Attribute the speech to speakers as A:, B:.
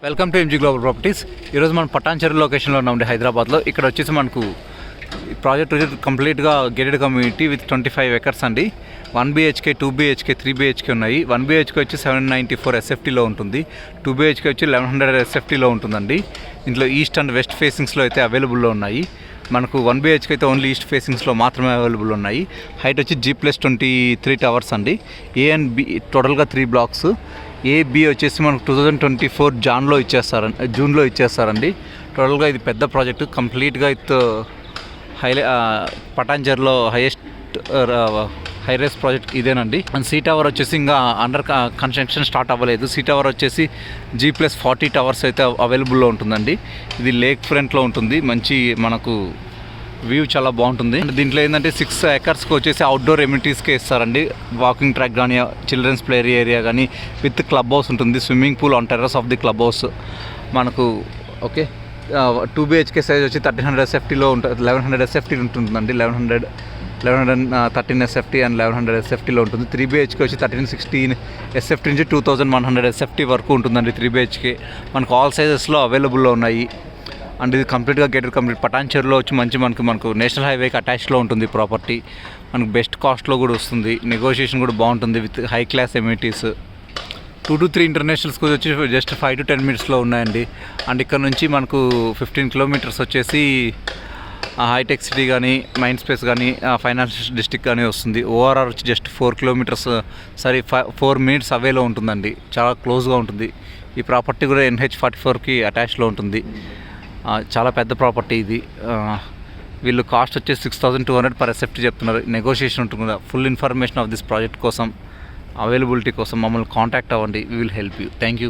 A: Welcome to MG global properties. ఈరోజు మనం పటాన్చెరు లొకేషన్లో ఉన్నామండి, హైదరాబాద్లో. ఇక్కడ వచ్చేసి మనకు ప్రాజెక్ట్ వచ్చి కంప్లీట్గా గేటెడ్ కమ్యూనిటీ విత్ 25 acres అండి. 1 BHK, 2 BHK, 3 BHK ఉన్నాయి. 1 BHK వచ్చి 794 SFTలో ఉంటుంది. 2 BHK వచ్చి 1100 SFTలో ఉంటుందండి. ఇంట్లో ఈస్ట్ అండ్ వెస్ట్ ఫేసింగ్స్లో అయితే అవైలబుల్లో ఉన్నాయి. మనకు 1 BHK అయితే ఓన్లీ ఈస్ట్ ఫేసింగ్స్లో మాత్రమే అవైలబుల్ ఉన్నాయి. హైట్ వచ్చి G+23 టవర్స్ అండి. ఏ అండ్ బి టోటల్గా 3 blocks. AB వచ్చేసి మనకు 2024 జూన్లో ఇచ్చేస్తారండి. టోటల్గా ఇది పెద్ద ప్రాజెక్టు, కంప్లీట్గా విత్ పటాన్చెరులో హై రైస్ ప్రాజెక్ట్ ఇదేనండి. అండ్ సీ టవర్ వచ్చేసి ఇంకా అండర్ కన్స్ట్రక్షన్ స్టార్ట్ అవ్వలేదు. సీ టవర్ వచ్చేసి G+40 టవర్స్ అయితే అవైలబుల్లో ఉంటుందండి. ఇది లేక్ ఫ్రంట్లో ఉంటుంది. మంచి మనకు వ్యూ చాలా బాగుంటుంది. అండ్ దీంట్లో ఏంటంటే 6 acresకి వచ్చేసి అవుట్డోర్ ఎమ్యూనిటీస్కే ఇస్తారండి. వాకింగ్ ట్రాక్ కానీ, చిల్డ్రన్స్ ప్లే ఏరియా కానీ, విత్ క్లబ్ హౌస్ ఉంటుంది. Swimming pool on terrace of the club house మనకు. ఓకే, 2 BHK సైజ్ వచ్చి 1300 SFTలో ఉంటుంది. 1100 SFT ఉంటుందండి. 1113 SFT అండ్ 1100 SFTలో ఉంటుంది. 3 BHK వచ్చి 1316 SFT నుంచి 2100 SFT వరకు ఉంటుందండి. 3 BHK మనకు ఆల్ సైజెస్లో అవైలబుల్లో ఉన్నాయి. అండ్ ఇది కంప్లీట్గా గేటెడ్ కమ్యూనిటీ. పటాన్చెరులో వచ్చి మనకు నేషనల్ హైవేకి అటాచ్లో ఉంటుంది ప్రాపర్టీ. మనకు బెస్ట్ కాస్ట్లో కూడా వస్తుంది. నెగోషియేషన్ కూడా బాగుంటుంది with high class amenities. 2 to 3 international schools వచ్చి జస్ట్ 5 to 10 minutesలో ఉన్నాయండి. అండ్ ఇక్కడ నుంచి మనకు 15 kilometers వచ్చేసి హైటెక్ సిటీ కానీ, మైండ్ స్పేస్ కానీ, ఫైనాన్షియల్ డిస్ట్రిక్ట్ కానీ వస్తుంది. ఓఆర్ఆర్ వచ్చి జస్ట్ 4 kilometers 4 minutes అవేలో ఉంటుందండి. చాలా క్లోజ్గా ఉంటుంది. ఈ ప్రాపర్టీ కూడా NH44కి అటాచ్లో ఉంటుంది. చాలా పెద్ద ప్రాపర్టీ ఇది. వీళ్ళు కాస్ట్ వచ్చేసి 6200 per SFT చెప్తున్నారు. నెగోషియేషన్ ఉంటుంది. Full information of this project కోసం, అవైలబిలిటీ కోసం మమ్మల్ని కాంటాక్ట్ అవ్వండి. We will help you. Thank you.